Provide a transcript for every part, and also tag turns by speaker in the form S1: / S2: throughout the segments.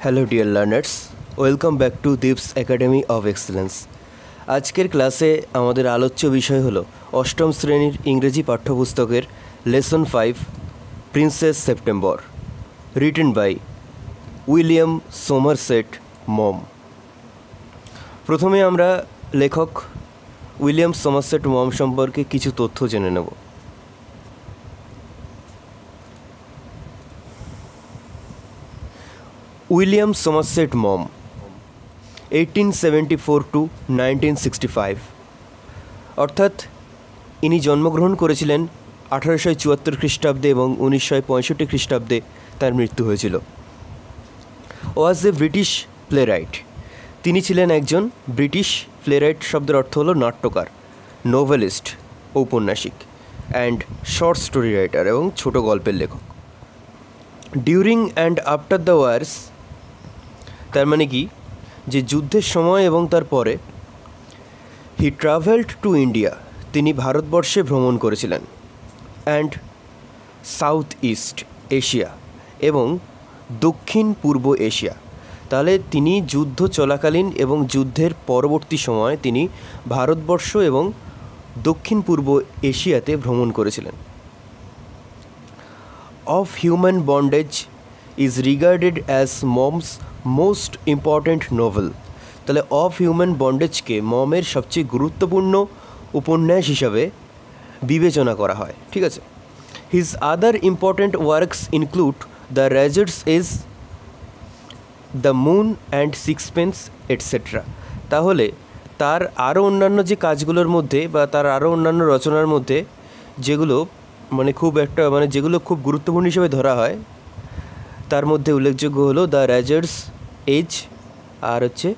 S1: Hello dear learners, welcome back to Deep's Academy of Excellence. আজকের ক্লাসে আমাদের আলোচ্য বিষয় হলো অষ্টম শ্রেণীর ইংরেজি পাঠ্যপুস্তকের lesson 5 Princess September, written by William Somerset Maugham. প্রথমে আমরা লেখক উইলিয়াম সোমারসেট মম সম্পর্কে কিছু তথ্য জেনে নেব। উইলিয়াম সোমারসেট মম 1874 টু 1965, অর্থাৎ ইনি জন্মগ্রহণ করেছিলেন 1874 খ্রিস্টাব্দে এবং 1965 খ্রিস্টাব্দে তার মৃত্যু হয়েছিল। ওয়াজ এ ব্রিটিশ প্লেরাইট। তিনি ছিলেন একজন ব্রিটিশ প্লেরাইট। শব্দের অর্থ হলো নাট্যকার, নোভেলিস্ট, ঔপন্যাসিক অ্যান্ড শর্ট স্টোরি রাইটার এবং ছোট গল্পের লেখক। ডিউরিং অ্যান্ড আফটার দ্য ওয়ার্স, তার মানে কি যে যুদ্ধের সময় এবং তারপরে, হি ট্রাভেলড টু ইন্ডিয়া, তিনি ভারতবর্ষে ভ্রমণ করেছিলেন, অ্যান্ড সাউথ ইস্ট এশিয়া এবং দক্ষিণ পূর্ব এশিয়া। তাহলে তিনি যুদ্ধ চলাকালীন এবং যুদ্ধের পরবর্তী সময় তিনি ভারতবর্ষ এবং দক্ষিণ পূর্ব এশিয়াতে ভ্রমণ করেছিলেন। Of Human Bondage is regarded as Maugham's most important novel. তাহলে অফ হিউম্যান বন্ডেজকে মমের সবচেয়ে গুরুত্বপূর্ণ উপন্যাস হিসাবে বিবেচনা করা হয়। ঠিক আছে। His other important works include the Razor's Edge, the moon and সিক্সপেন্স etcetera. তাহলে তার আরও অন্যান্য যে কাজগুলোর মধ্যে বা তার আরও অন্যান্য রচনার মধ্যে যেগুলো যেগুলো খুব গুরুত্বপূর্ণ হিসেবে ধরা হয়, তার মধ্যে উল্লেখযোগ্য হলো দ্য র্যাজেটস এজ, আর হচ্ছে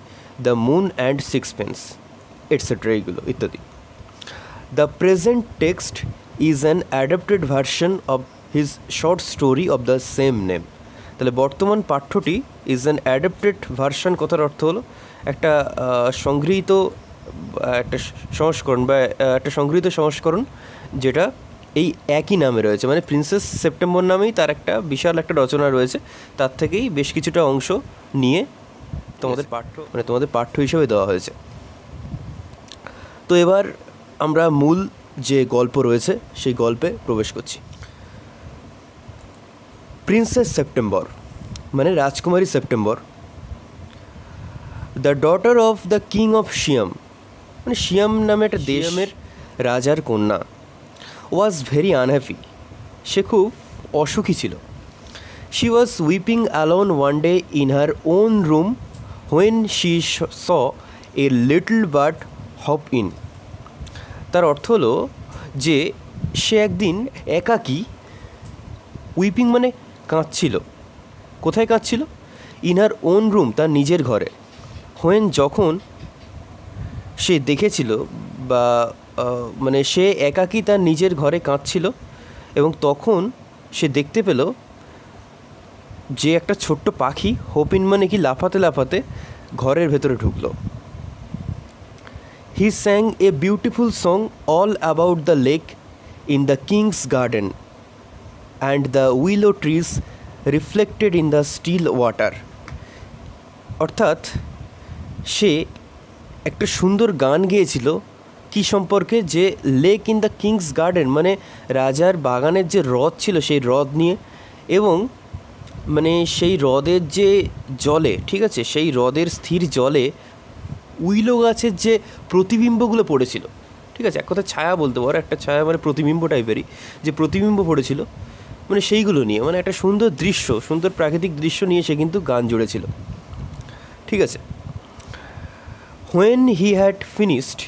S1: দ্য মুন অ্যান্ড সিক্সপেন্স এটসেট্রা, এইগুলো ইত্যাদি। The present text is an adapted version of his short story of the same name. তাহলে বর্তমান পাঠ্যটি ইজ অ্যান অ্যাডাপ্টেড ভার্সন কথার অর্থ হলো একটা সংগৃহীত সংস্করণ যেটা এই একই নামে রয়েছে। মানে প্রিন্সেস সেপ্টেম্বর নামেই তার একটা বিশাল একটা রচনা রয়েছে, তার থেকেই বেশ কিছুটা অংশ নিয়ে তোমাদের পাঠ্য হিসেবে দেওয়া হয়েছে। তো এবার আমরা মূল যে গল্প রয়েছে সেই গল্পে প্রবেশ করছি। প্রিন্সেস সেপ্টেম্বর মানে রাজকুমারী September, the daughter of the king of Siam, মানে শিয়াম নামে একটা দেশের রাজার কন্যা, ওয়াজ ভেরি আনহ্যাপি, সে খুব অসুখী ছিল। She was weeping alone one day in her own room when she saw a little bird hop in. তার অর্থ হলো যে সে একদিন একাকী, উইপিং মানে কাঁদছিল। কোথায় কাঁদছিল? ইন হার ওন রুম, তার নিজের ঘরে। হোয়েন যখন সে দেখেছিল বা মানে সে একাকী তার নিজের ঘরে কাঁদছিল এবং তখন সে দেখতে পেল যে একটা ছোট্ট পাখি হোপিন মানে কি লাফাতে লাফাতে ঘরের ভেতরে ঢুকলো। He sang a beautiful song all about the lake in the king's garden and the willow trees reflected in the still water. অর্থাৎ সে একটা সুন্দর গান গেয়েছিল কি সম্পর্কে? যে lake in the king's garden মানে রাজার বাগানের যে হ্রদ ছিল সেই হ্রদ নিয়ে, এবং মানে সেই হ্রদের যে জলে, ঠিক আছে, সেই হ্রদের স্থির জলে উইলো গাছের যে প্রতিবিম্বগুলো পড়েছিল, ঠিক আছে, এক কথা ছায়া বলতে পারো, একটা ছায়া মানে প্রতিবিম্ব টাইপেরই যে প্রতিবিম্ব পড়েছিল, মানে সেইগুলো নিয়ে, মানে একটা সুন্দর দৃশ্য, সুন্দর প্রাকৃতিক দৃশ্য নিয়ে সে কিন্তু গান জুড়েছিল। ঠিক আছে। হোয়েন হি হ্যাড ফিনিশড,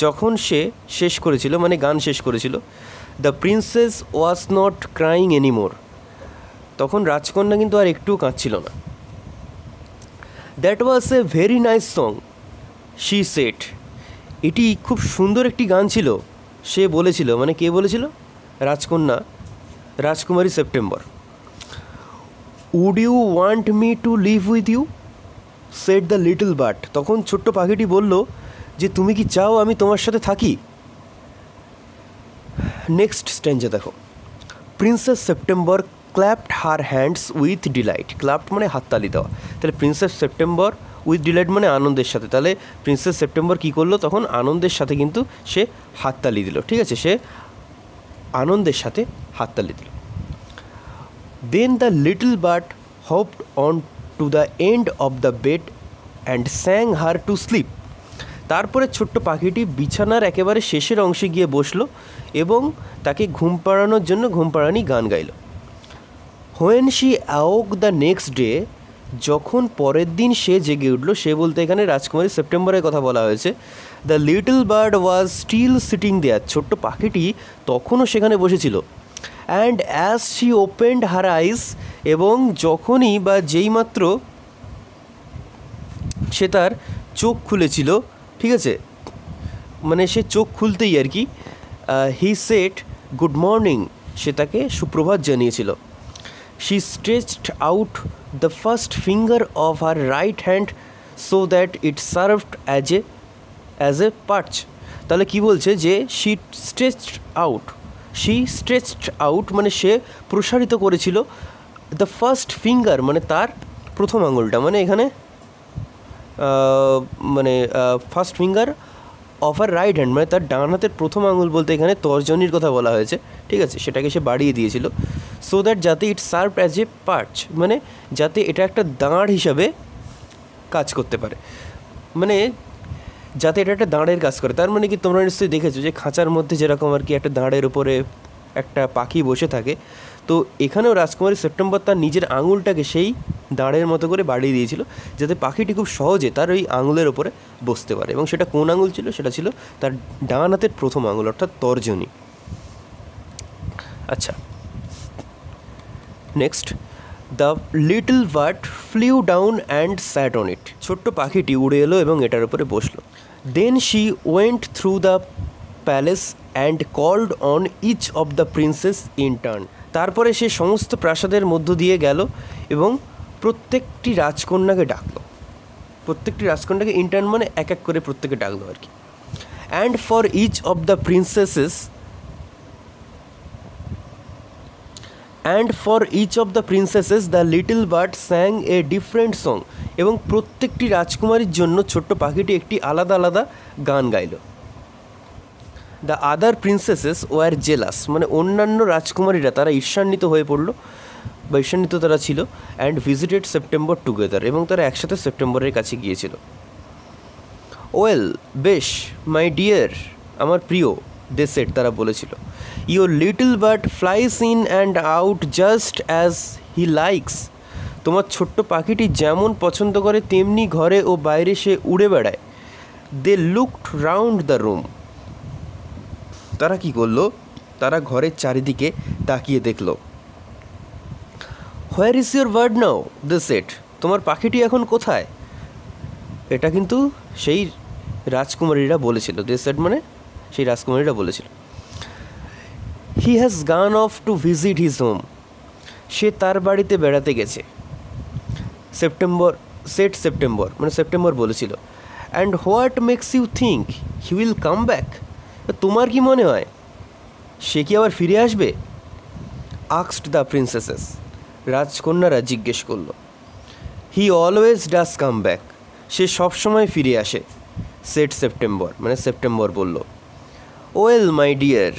S1: যখন সে শেষ করেছিল মানে গান শেষ করেছিল, the princess was not crying anymore, তখন রাজকন্যা কিন্তু আর একটুও কাঁদছিল না। That was a very nice song she said, এটি খুব সুন্দর একটি গান ছিল, সে বলেছিল। মানে কে বলেছিল? রাজকন্যা, রাজকুমারী September. Would you want me to live with you said the little bird, তখন ছোট্ট পাখিটি বলল যে তুমি কি চাও আমি তোমার সাথে থাকি? নেক্সট স্ট্যাঞ্জা দেখো। Princess September clapped her hands with delight. Clapped মানে হাততালি দেওয়া, তাহলে প্রিন্সেস সেপ্টেম্বর উইথ ডিলাইট মানে আনন্দের সাথে, তাহলে প্রিন্সেস সেপ্টেম্বর কী করলো তখন আনন্দের সাথে কিন্তু সে হাততালি দিল, ঠিক আছে, সে আনন্দের সাথে হাততালি দিল। Then the little bird hopped on to the end of the bed and sang her to sleep. তারপরে ছোট্ট পাখিটি বিছানার একেবারে শেষের অংশে গিয়ে বসলো এবং তাকে ঘুম পাড়ানোর জন্য ঘুম পাড়ানি গান গাইল। When she awoke the next day, যখন পরের দিন সে জেগে উঠল, সে বলতে এখানে রাজকুমারী সেপ্টেম্বরের কথা বলা হয়েছে। The little bird was still sitting there, ছোট্ট পাখিটি তখনও সেখানে বসেছিল। And as she opened her eyes, এবং যখনই বা যেইমাত্র সে তার চোখ খুলেছিল, ঠিক আছে, মানে সে চোখ খুলতেই আর কি, হি সেড গুড মর্নিং, সে তাকে সুপ্রভাত জানিয়েছিল। She stretched out the first finger of her right hand so that it served as a পার্চ। তাহলে কি বলছে যে শি স্ট্রেচড আউট মানে সে প্রসারিত করেছিল, দ্য ফার্স্ট ফিঙ্গার মানে তার প্রথম আঙুলটা, মানে এখানে মানে first finger of our right hand মানে তার ডান হাতের প্রথম আঙুল বলতে এখানে তর্জনীর কথা বলা হয়েছে, ঠিক আছে, সেটাকে সে বাড়িয়ে দিয়েছিল। সো দ্যাট যাতে ইট সার্ভ অ্যাজ এ পার্চ মানে যাতে এটা একটা দাঁড় হিসাবে কাজ করতে পারে, মানে যাতে এটা একটা দাঁড়ের কাজ করে। তার মানে কি তোমরা নিশ্চয়ই দেখেছো যে খাঁচার মধ্যে যেরকম আর কি একটা দাঁড়ের উপরে একটা পাখি বসে থাকে, তো এখানেও রাজকুমারী সেপ্টেম্বর তার নিজের আঙুলটাকে সেই দাঁড়ের মতো করে বাড়িয়ে দিয়েছিল যাতে পাখিটি খুব সহজে তার ওই আঙুলের ওপরে বসতে পারে। এবং সেটা কোন আঙুল ছিল? সেটা ছিল তার ডান হাতের প্রথম আঙুল, অর্থাৎ তর্জনী। আচ্ছা, next, the little bird flew down and sat on it, ছোট্ট পাখিটি উড়ে এলো এবং এটার উপরে বসলো। Then she went through the palace and called on each of the princesses in turn, তারপরে সে সমস্ত প্রাসাদের মধ্য দিয়ে গেল এবং প্রত্যেকটি রাজকন্যাকে ডাকলো, প্রত্যেকটি রাজকন্যাকে ইন্টার্ন মানে এক এক করে প্রত্যেকে ডাকলো আর কি। And for each of the princesses the little bird sang a different song, এবং প্রত্যেকটি রাজকুমারীর জন্য ছোট্ট পাখিটি একটি আলাদা আলাদা গান গাইল। The other princesses were jealous, মানে অন্যান্য রাজকুমারীরা তারা ঈর্ষান্বিত হয়ে পড়লো বা ঈর্ষান্বিত তারা ছিল। অ্যান্ড ভিজিটেড সেপ্টেম্বর টুগেদার, এবং তারা একসাথে সেপ্টেম্বরের কাছে গিয়েছিল। ওয়েল, বেশ, মাই ডিয়ার, আমার প্রিয়, দে সেড, তারা বলেছিল, your little bird flies in and out just as he likes, তোমার ছোট্ট পাখিটি যেমন পছন্দ করে তেমনি ঘরে ও বাইরে সে উড়ে বেড়ায়। They looked round the room, তারা কি করলো? তারা ঘরের চারিদিকে তাকিয়ে দেখলো। Where is your bird now, they said, তোমার পাখিটি এখন কোথায়? এটা কিন্তু সেই রাজকুমারীরা বলেছিল, দে সেড মানে সেই রাজকুমারীরা বলেছিল। He has gone off to visit his home, সে তার বাড়িতে বেড়াতে গেছে। সেপ্টেম্বর মানে সেপ্টেম্বর বলেছিল। And what makes you think he will come back, তোমার কি মনে হয় সে কি আবার ফিরে আসবে? আস্কড দ্য প্রিন্সেসেস, রাজকন্যারা জিজ্ঞেস করলো। He always does come back, সে সবসময় ফিরে আসে। সেড সেপ্টেম্বর মানে সেপ্টেম্বর বলল। ওয়েল মাই ডিয়ার,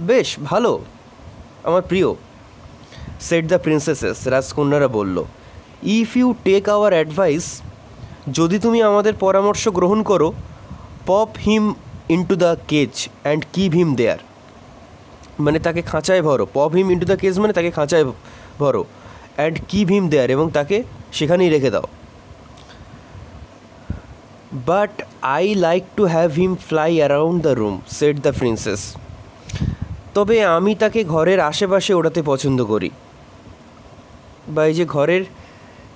S1: বেশ ভালো আমার প্রিয়। সেড দ্য প্রিন্সেসেস, রাজকন্যারা বলল। If you take our advice, যদি তুমি আমাদের পরামর্শ গ্রহণ করো, pop him into the cage and keep him there, মানে তাকে খাঁচায় ভরো। Pop him into the cage মানে তাকে খাঁচায় ভরো, অ্যান্ড কিপ হিম দেয়ার, এবং তাকে সেখানেই রেখে দাও। But I like to have him fly around the room, said the princess, তবে আমি তাকে ঘরের আশেপাশে ওড়াতে পছন্দ করি, বা এই যে ঘরের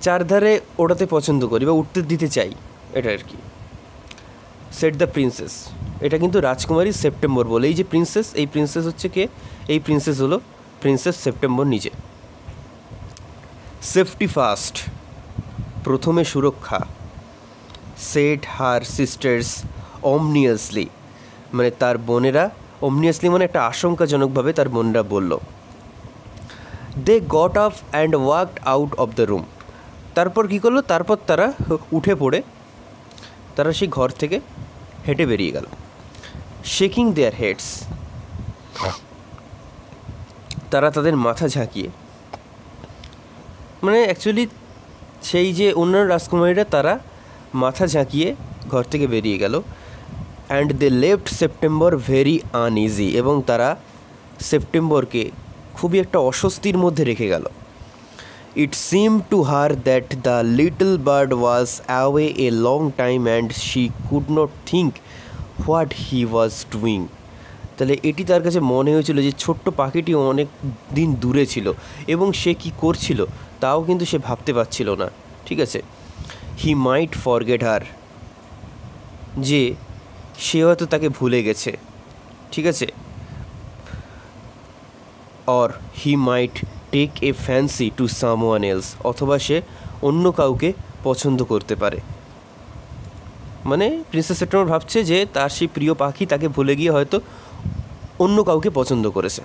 S1: চারধারে ওড়াতে পছন্দ করি বা উঠতে দিতে চাই, এটা আর কি। সেড দ্য প্রিন্সেস, এটা কিন্তু রাজকুমারী সেপ্টেম্বর বলে। এই যে প্রিন্সেস, এই প্রিন্সেস হচ্ছে কে? এই প্রিন্সেস হলো প্রিন্সেস সেপ্টেম্বর নিজে। সেফটি ফার্স্ট, প্রথমে সুরক্ষা। সেড হার সিস্টার্স অমনিয়াসলি, মানে তার বোনেরা, অমনিয়াসলি মানে একটা আশঙ্কাজনকভাবে তার বোনরা বলল। They got up and walked out of the room. তারপর কী করলো, তারপর তারা উঠে পড়ে তারা সেই ঘর থেকে হেঁটে বেরিয়ে গেল। শেকিং দেয়ার হেডস, তারা তাদের মাথা ঝাঁকিয়ে, মানে অ্যাকচুয়ালি সেই যে অন্যান্য রাজকুমারীরা তারা মাথা ঝাঁকিয়ে ঘর থেকে বেরিয়ে গেল। And they left September very uneasy, এবং তারা সেপ্টেম্বরকে খুবই একটা অস্বস্তির মধ্যে রেখে গেল। It seem to her that the little bird was away a long time and she could not think what he was doing. তাহলে এটি তার কাছে মনে হয়েছিল যে ছোট্ট পাখিটি অনেক দিন দূরে ছিল এবং সে কি করছিল তাও কিন্তু সে ভাবতে পারছিল না। ঠিক আছে, হি মাইট ফরগেট হার, যে সে হয়তো তাকে ভুলে গেছে। ঠিক আছে, or he might take a fancy to someone else, অথবা সে অন্য কাউকে পছন্দ করতে পারে। মানে প্রিন্সেস সেপ্টেম্বর ভাবছে যে তার সেই প্রিয় পাখি তাকে ভুলে গিয়ে হয়তো অন্য কাউকে পছন্দ করেছে।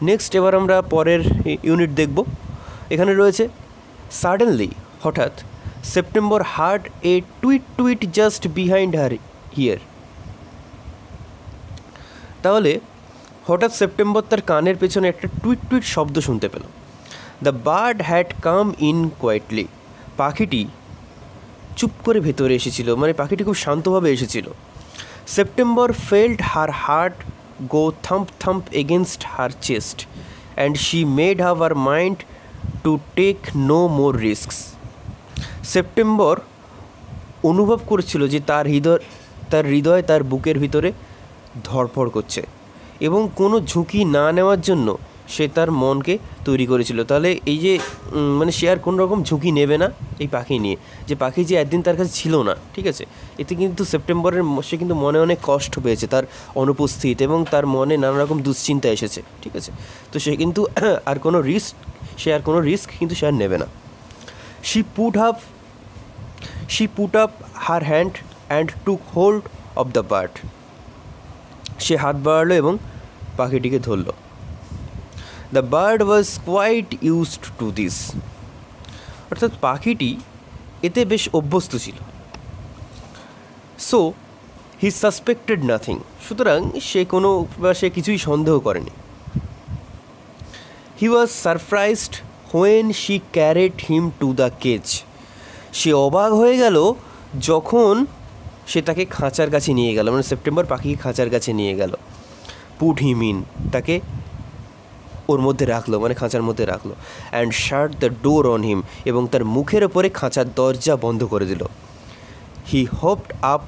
S1: নেক্সট এবার আমরা পরের ইউনিট দেখব। এখানে রয়েছে সাডেনলি, হঠাৎ September hard A tweet tweet just behind her here. তাহলে হঠাৎ সেপ্টেম্বর তার কানের পেছনে একটা টুইট টুইট শব্দ শুনতে পেল। The bird had come in quietly, পাখিটি চুপ করে ভেতরে এসেছিল, মানে পাখিটি খুব শান্তভাবে এসেছিল। September felt her heart go thump thump against her chest and she made her mind to take no more risks. September অনুভব করেছিল যে তার হৃদয় তার বুকের ভিতরে ধড়ফড় করছে এবং কোনো ঝুঁকি না নেওয়ার জন্য সে তার মনকে তৈরি করেছিল। তাহলে এই যে মানে সে আর কোনো রকম ঝুঁকি নেবে না এই পাখি নিয়ে, যে পাখি যে একদিন তার কাছে ছিল না। ঠিক আছে, এতে কিন্তু সেপ্টেম্বরের সে কিন্তু মনে অনেক কষ্ট পেয়েছে তার অনুপস্থিত, এবং তার মনে নানা রকম দুশ্চিন্তা এসেছে। ঠিক আছে, তো সে কিন্তু আর কোনো রিস্ক কিন্তু সে আর নেবে না। She put up her hand and took hold of the bird, সে হাত বাড়ালো এবং পাখিটিকে ধরল। The bird was quite used to this, অর্থাৎ পাখিটি এতে বেশ অভ্যস্ত ছিল। সো হি সাসপেক্টেড নাথিং, সুতরাং সে কিছুই সন্দেহ করেনি। He was surprised when she carried him to the cage, সে অবাক হয়ে গেল যখন সে তাকে খাঁচার কাছে নিয়ে গেল, মানে সেপ্টেম্বর পাখিকে খাঁচার কাছে নিয়ে গেল। পুট হিম ইন, তাকে ওর মধ্যে রাখলো, মানে খাঁচার মধ্যে রাখলো। And shut the door on him, এবং তার মুখের ওপরে খাঁচার দরজা বন্ধ করে দিল। He hopped up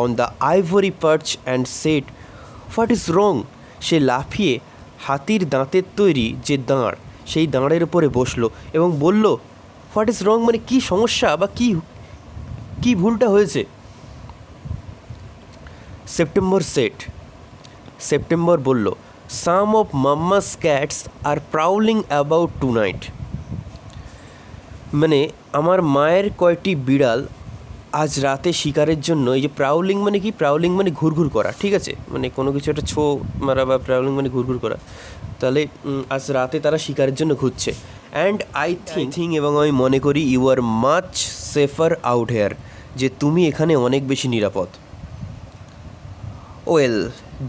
S1: on the ivory perch and said what is wrong, সে লাফিয়ে হাতির দাঁতের তৈরি যে দাঁড় সেই দাঁড়ের উপরে বসলো এবং বলল হোয়াট ইজ রং, মানে কী সমস্যা বা কী ভুলটা হয়েছে। সেপ্টেম্বর বলল some of mamma's cats are prowling about tonight, মানে আমার মায়ের কয়টি বিড়াল আজ রাতে শিকারের জন্য, এই যে প্রাউলিং মানে কি, প্রাউলিং মানে ঘুরঘুর করা। ঠিক আছে, মানে কোনো কিছু একটা ছো মারা বা প্রাউলিং মানে ঘুরঘুর করা। তাহলে আজ রাতে তারা শিকারের জন্য ঘুরছে। অ্যান্ড আই থিঙ্ক, এবং আমি মনে করি you are much safer out here, যে তুমি এখানে অনেক বেশি নিরাপদ। Well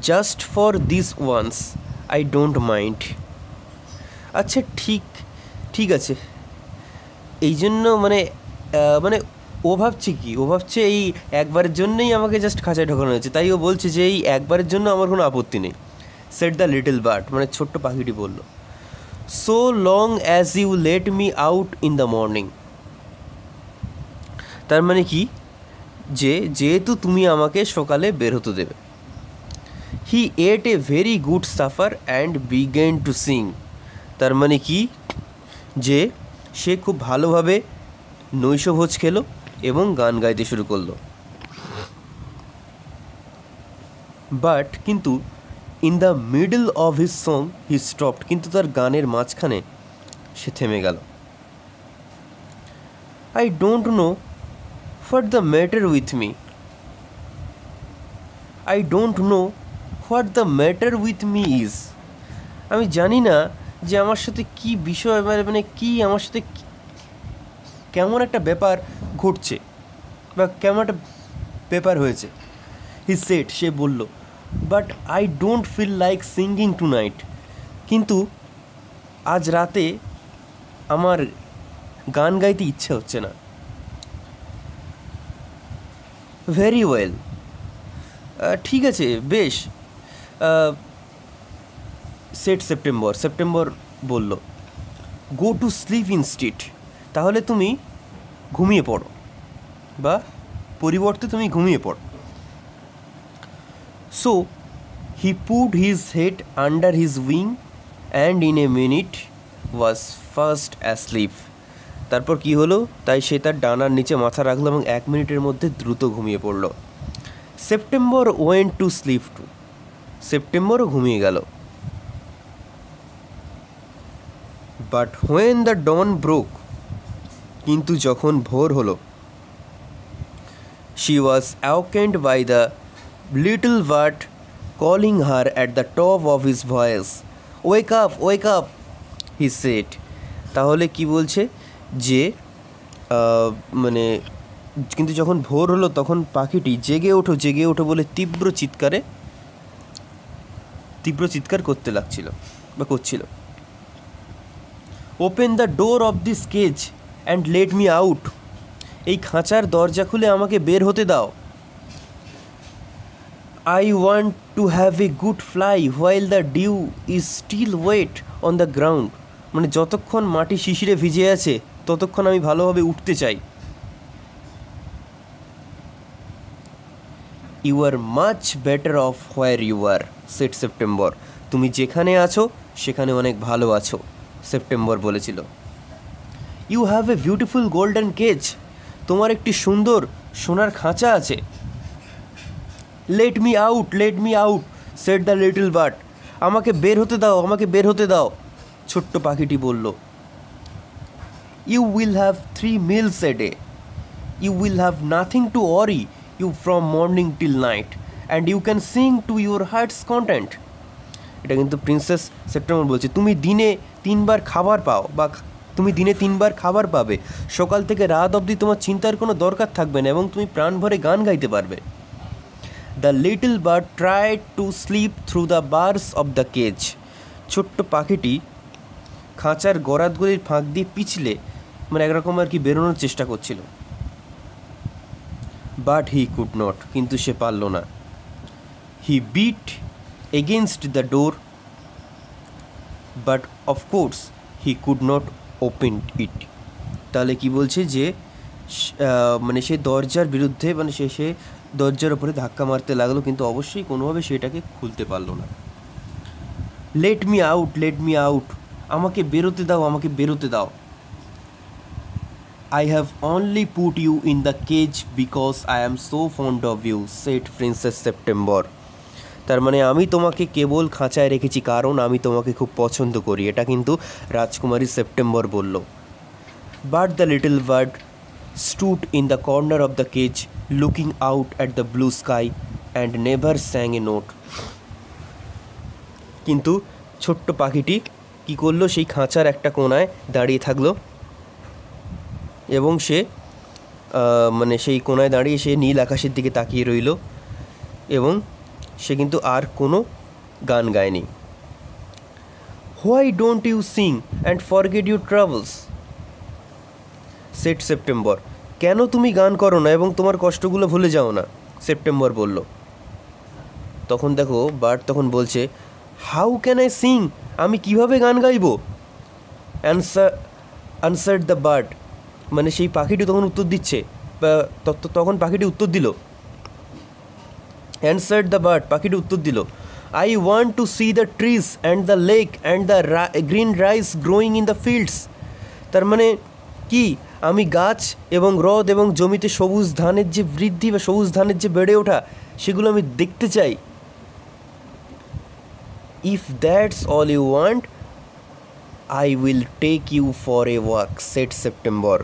S1: just for this once I don't mind, আচ্ছা ঠিক আছে, এই জন্য মানে ও ভাবছে এই একবারের জন্যই আমাকে জাস্ট খাঁচায় ঢোকানো হয়েছে, তাই ও বলছে যে এই একবারের জন্য আমার কোনো আপত্তি নেই। সেড দ্য লিটল বার্ড, মানে ছোট্ট পাখিটি বলল। So long as you let me out in the morning, তার মানে কি, যেহেতু তুমি আমাকে সকালে বের হতে দেবে। He ate a very good supper and began to sing, তার মানে কি, যে সে খুব ভালোভাবে নৈশভোজ খেলো এবং গান গাইতে শুরু করলো। বাট কিন্তু in the middle of his song he stopped, কিন্তু তার গানের মাঝখানে সে থেমে গেল। I don't know what the matter with me, what the matter with me is, আমি জানি না যে আমার সাথে কি বিষয়, মানে কি আমার সাথে কেমন একটা ব্যাপার ঘটছে বা কেমন একটা ব্যাপার হয়েছে। হি সেড, সে বলল, but I don't feel like singing tonight, কিন্তু আজ রাতে আমার গান গাইতে ইচ্ছে হচ্ছে না। ভেরি ওয়েল, ঠিক আছে, বেশ, সেট সেপ্টেম্বর। সেপ্টেম্বর বলল, গো টু স্লিপ ইনস্টিট, তাহলে তুমি ঘুমিয়ে পড়ো, বা পরিবর্তে তুমি ঘুমিয়ে পড়ো। So he put his head under his wing and in a minute was first asleep. তারপর কি হলো, তাই সে তার ডানার নিচে মাথা রাখলো এবং 1 মিনিটের মধ্যে দ্রুত ঘুমিয়ে পড়ল। September went to sleep too, সেপ্টেম্বরও ঘুমিয়ে গেল। But when the dawn broke, কিন্তু যখন ভোর হলো, she was awakened by the little bird calling her at the top of his voice. Wake up, wake up, he said. তাহলে কি বলছে যে মানে কিন্তু যখন ভোর হলো তখন পাখিটি জেগে ওঠো, জেগে ওঠো বলে তীব্র চিৎকার করতে লাগছিল বা করছিল। Open the door of this cage and let me out, এই খাঁচার দরজা খুলে আমাকে বের হতে দাও। I want to have a good fly while the dew is still wet on the ground, মানে যতক্ষণ মাটি শিশিরে ভিজে আছে ততক্ষণ আমি ভালোভাবে উঠতে চাই। You are much better off where you are, said September, তুমি যেখানে আছো সেখানে অনেক ভালো আছো, সেপ্টেম্বর বলেছিল। You have a beautiful golden cage, তোমার একটি সুন্দর সোনার খাঁচা আছে। Let me out, let me out, said the little bird, আমাকে বের হতে দাও, আমাকে বের হতে দাও, ছোট্ট পাখিটি বলল। You will have 3 meals a day, you will have nothing to worry you from morning till night, and you can sing to your heart's content. এটা কিন্তু প্রিন্সেস সেপ্টেম্বর বলছে, তুমি দিনে 3 বার খাবার পাও, বা তুমি দিনে 3 বার খাবার পাবে, সকাল থেকে রাত অবধি তোমার চিন্তার কোনো দরকার থাকবে না এবং তুমি প্রাণ ভরে গান গাইতে পারবে। The little bird tried to slip through the bars of the cage, ছোট্ট পাখিটি খাঁচার গরাদগুলির ফাঁক দিয়ে পিছলে, মানে একরকম আর কি বেরোনোর চেষ্টা করছিল। বাট হি কুড নট, কিন্তু সে পারল না। He beat against the door, but of course he could not open it. তাহলে কি বলছে যে মানে সে দরজার বিরুদ্ধে, মানে সে দরজার ওপরে ধাক্কা মারতে লাগলো, কিন্তু অবশ্যই কোনোভাবে সেটাকে খুলতে পারলো না। Late me out, let me out, আমাকে বেরোতে দাও, আমাকে বেরোতে দাও। I have only put you in the cage because I am so fond of you, said Princess September. তার মানে আমি তোমাকে কেবল খাঁচায় রেখেছি কারণ আমি তোমাকে খুব পছন্দ করি, এটা কিন্তু রাজকুমারী সেপ্টেম্বর বলল। But the little bird stood in the corner of the cage looking out at the blue sky and never sang a note. কিন্তু ছোট্ট পাখিটি কি করলো, সেই খাঁচার একটা কোণায় দাঁড়িয়ে থাকলো এবং সে মানে সেই কোণায় দাঁড়িয়ে সে নীল আকাশের দিকে তাকিয়ে রইল এবং সে কিন্তু আর কোনো গান গায়নি। Why don't you sing and forget your travels, said September, কেন তুমি গান করো না এবং তোমার কষ্টগুলো ভুলে যাও না, সেপ্টেম্বর বলল। তখন দেখো বার্ড তখন বলছে, হাউ ক্যান আই সিং, আমি কিভাবে গান গাইব। আনসার্ড দ্য বার্ড, মানে সেই পাখিটি তখন উত্তর দিচ্ছে, তখন পাখিটি উত্তর দিল। অ্যান্সার্ড দ্য বার্ড, পাখিটি উত্তর দিল, I want two C the trees and the lake and the green rice growing in the fields. তার মানে কি, আমি গাছ এবং হ্রদ এবং জমিতে সবুজ ধানের যে বৃদ্ধি বা সবুজ ধানের যে বেড়ে ওঠা সেগুলো আমি দেখতে চাই। If that's all you want I will take you for a walk, said September,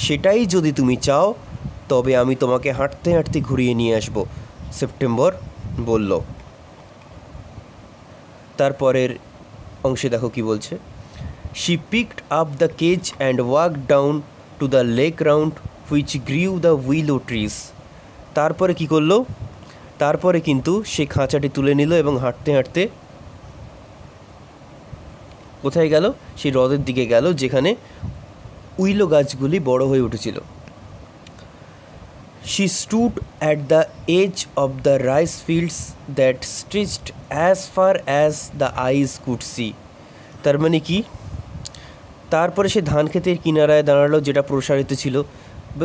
S1: সেটাই যদি তুমি চাও তবে আমি তোমাকে হাঁটতে হাঁটতে ঘুরিয়ে নিয়ে আসব, সেপ্টেম্বর বলল। তারপরের অংশে দেখো কি বলছে। She picked up the cage and walked down to the lake round which grew the willow trees. তারপরে কি করলো? তারপরে কিন্তু সে খাঁচাটি তুলে নিল এবং হাঁটতে হাঁটতে কোথায় গেল? সেই হ্রদের দিকে গেল যেখানে উইলো গাছগুলি বড় হয়ে উঠেছিল। She stood at the edge of the rice fields that stretched as far as the eyes could see. তার মানে কি? তারপরে সে ধান ক্ষেতের কিনারায় দাঁড়ালো যেটা প্রসারিত ছিল,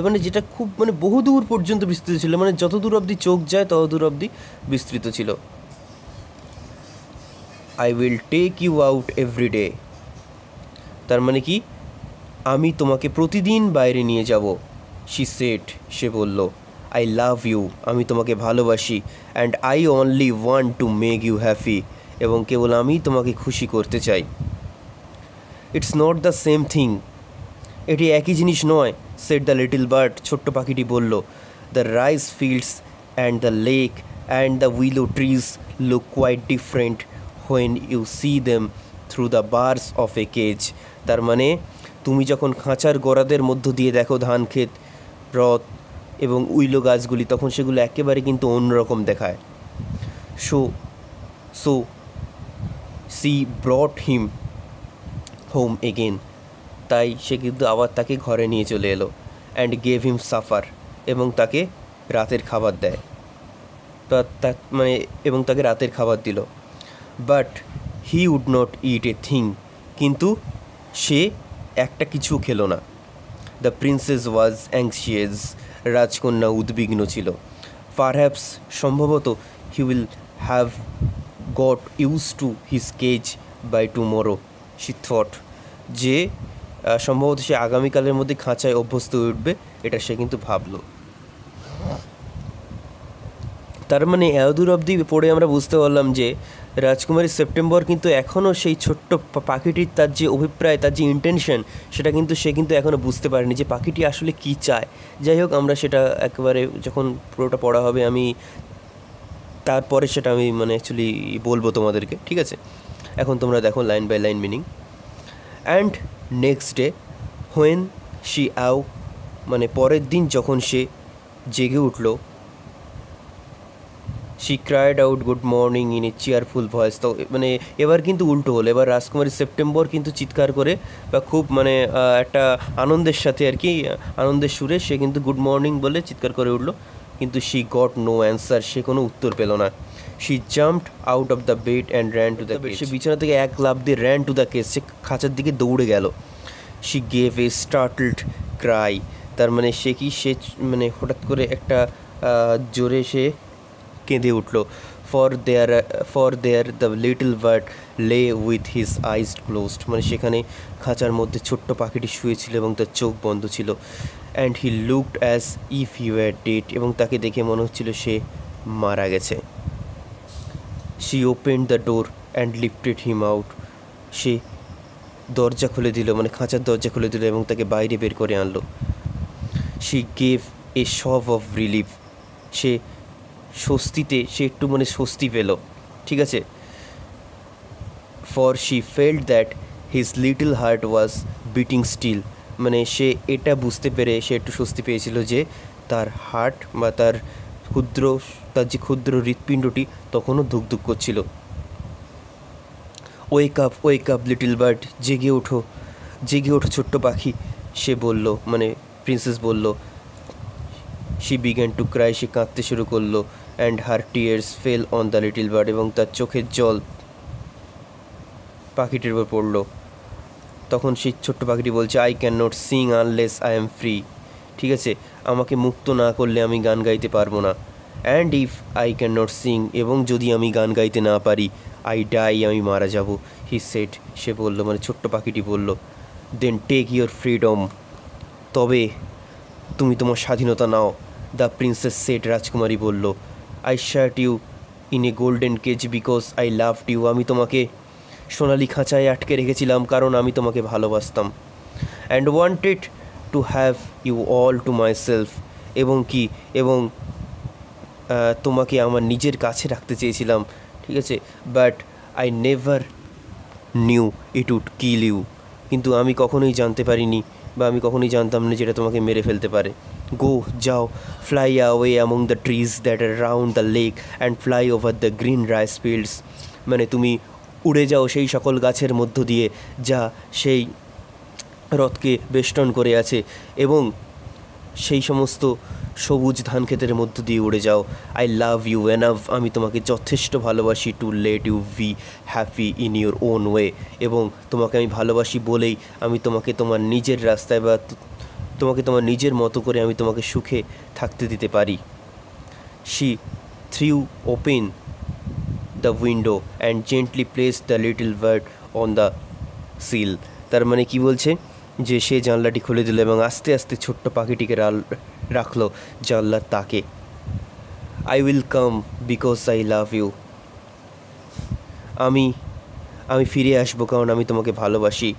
S1: মানে যেটা খুব মানে বহুদূর পর্যন্ত বিস্তৃত ছিল, মানে যত দূর অবধি চোখ যায় তত দূর অবধি বিস্তৃত ছিল। I will take you out every day. তার মানে কি? আমি তোমাকে প্রতিদিন বাইরে নিয়ে যাব। She said, সে বলল, I love you, আমি তোমাকে ভালোবাসি, and I only want to make you happy, এবং কেবল আমি তোমাকে খুশি করতে চাই। It's not the same thing. এটি একই জিনিস নয়, said the little bird, ছোট্ট পাখিটি বলল। The rice fields and the lake and the willow trees look quite different when you see them through the bars of a cage. তার মানে তুমি যখন খাঁচার গোড়াদের মধ্য দিয়ে দেখো ধান ক্ষেত, হ্রদ এবং উইলো গাছগুলি, তখন সেগুলো একেবারে কিন্তু অন্যরকম দেখায়। So she brought him home again. তাই সে কিন্তু আবার তাকে ঘরে নিয়ে চলে এলো। অ্যান্ড গেভ হিম সাফার, এবং তাকে রাতের খাবার দেয়, মানে এবং তাকে রাতের খাবার দিল। But he would not eat a thing, কিন্তু সে একটা কিছু খেলো না। দ্য প্রিন্সেস ওয়াজ অ্যাংশিয়াস, রাজকন্যা উদ্বিগ্ন ছিল। পারহ্যাপস, সম্ভবত, he will have got use to his cage by tomorrow, she thought, যে সম্ভবত সে আগামীকালের মধ্যে খাঁচায় অভ্যস্ত হয়ে উঠবে, এটা সে কিন্তু ভাবলো। তার মানে এতদূর অবধি পড়ে আমরা বুঝতে পারলাম যে রাজকুমারী সেপ্টেম্বর কিন্তু এখনও সেই ছোট্ট পাখিটির তার যে অভিপ্রায়, তার যে ইন্টেনশন, সেটা কিন্তু সে কিন্তু এখনও বুঝতে পারেনি যে পাখিটি আসলে কী চায়। যাই হোক, আমরা সেটা একেবারে যখন পুরোটা পড়া হবে আমি তারপরে সেটা আমি মানে অ্যাকচুয়ালি বলবো তোমাদেরকে, ঠিক আছে? এখন তোমরা দেখো line by line meaning. And next day when she awoke, মানে পরের দিন যখন সে জেগে উঠল, she cried out good morning in a cheerful voice. তো মানে এবার কিন্তু উল্টো হলো, এবার রাজকুমারী সেপ্টেম্বর কিন্তু চিৎকার করে বা খুব মানে একটা আনন্দের সাথে আর কি, আনন্দের সুরে সে কিন্তু গুড মর্নিং বলে চিৎকার করে উঠলো, কিন্তু শি গট নো অ্যান্সার, সে কোনো উত্তর পেল না। She jumped out of the bed and ran to the bed, সে বিছানা থেকে এক লাফ দিয়ে র্যান টু দ্য কেজ, সে খাঁচার দিকে দৌড়ে গেল। She gave a startled cry, তার মানে সে কি, সে মানে হঠাৎ করে একটা জোরে সে কেঁদে উঠল। For their the little bird লে উইথ হিজ আইজ ক্লোজড, মানে সেখানে খাঁচার মধ্যে ছোট্ট পাখিটি শুয়েছিল এবং তার চোখ বন্ধ ছিল। And he looked as if he were dead, এবং তাকে দেখে মনে হচ্ছিল সে মারা গেছে। She opened the door and lifted him out, সে দরজা খুলে দিল, মানে খাঁচার দরজা খুলে দিল এবং তাকে বাইরে বের করে আনলো। She gave a sob of relief, সে স্বস্তিতে, সে একটু মানে স্বস্তি পেল, ঠিক আছে? For she felt that his little heart was beating still, মানে সে এটা বুঝতে পেরে সে একটু স্বস্তি পেয়েছিল যে তার হার্ট বা তার যে ক্ষুদ্র হৃৎপিণ্ডটি তখনও ধুকধুক করছিল। ওয়েক আপ লিটল বার্ড, জেগে ওঠো ছোট্ট পাখি, সে বলল, মানে প্রিন্সেস বলল। শি বিগ্যান টু ক্রাই, সে কাঁদতে শুরু করলো। And her tears fail on the little bird, এবং তার চোখের জল পাখিটির উপর পড়লো। তখন সেই ছোট্ট পাখিটি বলছে, I can not sing unless I am free, ঠিক আছে? আমাকে মুক্ত না করলে আমি গান গাইতে পারবো না। And if I can not sing, এবং যদি আমি গান গাইতে না পারি, আই ডাই, আমি মারা যাব। হি সেড, সে বলল, মানে ছোট্ট পাখিটি বলল। দেন টেক ইউর ফ্রিডম, তবে তুমি তোমার স্বাধীনতা নাও। দ্য প্রিন্সেস সেড, রাজকুমারী বলল। I shut you in a golden cage because I loved you, আমি তোমাকে সোনালি খাঁচায় আটকে রেখেছিলাম কারণ আমি তোমাকে ভালোবাসতাম। And wanted to have you all to myself, এবং কি, এবং তোমাকে আমার নিজের কাছে রাখতে চেয়েছিলাম, ঠিক আছে? But I never knew it would kill you, কিন্তু আমি কখনোই জানতে পারিনি বা আমি কখনোই জানতাম না যেটা তোমাকে মেরে ফেলতে পারে। গো, যাও, fly away among the trees that are round the lake and fly over the green rice fields. মানে তুমি উড়ে যাও সেই সকল গাছের মধ্য দিয়ে যা সেই হ্রদকে বেষ্টন করে আছে, এবং সেই সমস্ত সবুজ ধান ক্ষেতের মধ্য দিয়ে উড়ে যাও। আই লাভ ইউ এনাফ, আমি তোমাকে যথেষ্ট ভালোবাসি to let you be happy in your own way, এবং তোমাকে আমি ভালোবাসি বলেই আমি তোমাকে তোমার নিজের রাস্তায় বা তোমাকে তোমার নিজের মতো করে আমি তোমাকে সুখে থাকতে দিতে পারি। She threw open the window and gently place the little bird on the seal. তার মানে কি বলছে, যে সে জানলাটি খুলে দিল এবং আস্তে আস্তে ছোট্ট পাখিটিকে রাখলো জানলার তাকে। I will come because I love you, আমি ফিরে আসবো কারণ আমি তোমাকে ভালোবাসি।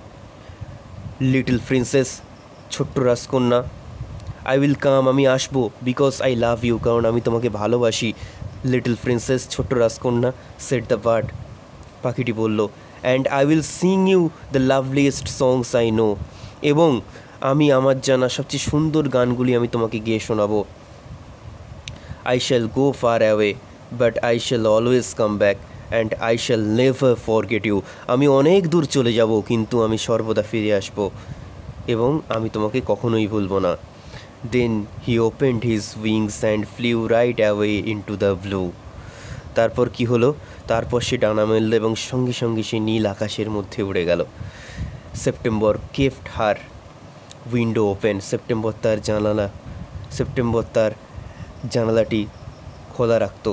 S1: লিটল প্রিন্সেস, ছোট্ট রাজকন্যা। আই উইল কাম, আমি আসবো, বিকজ আই লাভ ইউ, কারণ আমি তোমাকে ভালোবাসি। লিটল প্রিন্সেস, ছোট্ট রাজকন্যা। সেড দ্য বার্ড, পাখিটি বলল। And I will sing you the loveliest songs I know, এবং আমি আমার জানা সবচেয়ে সুন্দর গানগুলি আমি তোমাকে গেয়ে শোনাবো। I shall go far away but I shall always come back and I shall never forget you, আমি অনেক দূর চলে যাব কিন্তু আমি সর্বদা ফিরে আসবো এবং আমি তোমাকে কখনোই ভুলবো না। Then he opened his wings and flew right away into the blue. তারপর কি হলো, তারপর সে ডানা মেলল এবং সঙ্গে সঙ্গে সে নীল আকাশের মধ্যে উড়ে গেল। September kept her window open, September তার জানালাটি খোলা রাখত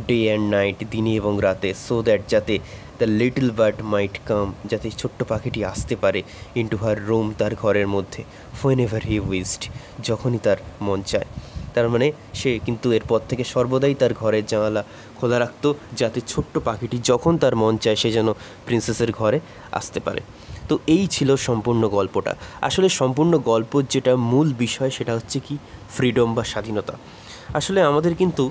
S1: ডে অ্যান্ড নাইট, দিনে এবং রাতে, সো দ্যাট যাতে দ্য লিটল বার্ড মাইট কাম, যাতে ছোট্ট পাখিটি আসতে পারে ইনটু হার রুম, তার ঘরের মধ্যে, হোয়েন এভার হি উইশড, যখনই তার মন চায়। তার মানে সে কিন্তু এরপর থেকে সর্বদাই তার ঘরের জানালা খোলা রাখত, যাতে ছোট্ট পাখিটি যখন তার মন চায় সে যেন প্রিন্সেসের ঘরে আসতে পারে। তো এই ছিল সম্পূর্ণ গল্পটা। আসলে সম্পূর্ণ গল্পর যেটা মূল বিষয় সেটা হচ্ছে কি, ফ্রিডম বা স্বাধীনতা। আসলে আমাদের কিন্তু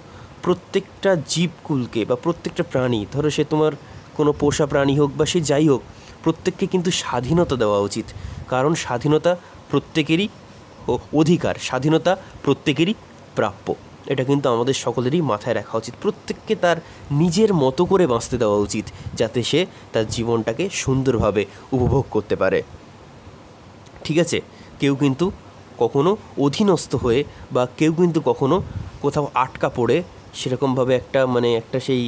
S1: প্রত্যেকটা জীবকুলকে বা প্রত্যেকটা প্রাণী, ধরো সে তোমার কোনো পোষা প্রাণী হোক বা সে যাই হোক, প্রত্যেককে কিন্তু স্বাধীনতা দেওয়া উচিত। কারণ স্বাধীনতা প্রত্যেকেরই অধিকার, স্বাধীনতা প্রত্যেকেরই প্রাপ্য। এটা কিন্তু আমাদের সকলেরই মাথায় রাখা উচিত। প্রত্যেককে তার নিজের মতো করে বাঁচতে দেওয়া উচিত, যাতে সে তার জীবনটাকে সুন্দরভাবে উপভোগ করতে পারে। ঠিক আছে, কেউ কিন্তু কখনো অধীনস্থ হয়ে বা কেউ কিন্তু কখনো কোথাও আটকা পড়ে সেরকমভাবে একটা সেই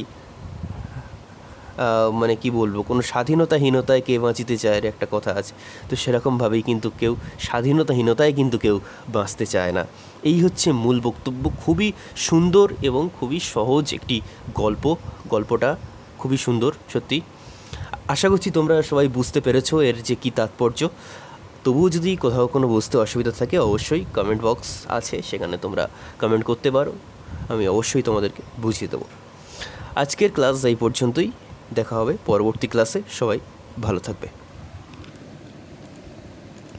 S1: মানে কি বলবো, কোনো স্বাধীনতাহীনতায় কে বাঁচিতে চায় এর একটা কথা আছে। তো সেরকমভাবেই কিন্তু কেউ স্বাধীনতাহীনতায় কিন্তু কেউ বাঁচতে চায় না। এই হচ্ছে মূল বক্তব্য। খুবই সুন্দর এবং খুবই সহজ একটি গল্পটা খুবই সুন্দর সত্যি। আশা করছি তোমরা সবাই বুঝতে পেরেছো এর যে কী তাৎপর্য। তবুও যদি কোথাও কোনো বুঝতে অসুবিধা থাকে অবশ্যই কমেন্ট বক্স আছে, সেখানে তোমরা কমেন্ট করতে পারো, আমি অবশ্যই তোমাদেরকে বুঝিয়ে দেবো। আজকের ক্লাস এই পর্যন্তই, দেখা হবে পরবর্তী ক্লাসে। সবাই ভালো থাকবে।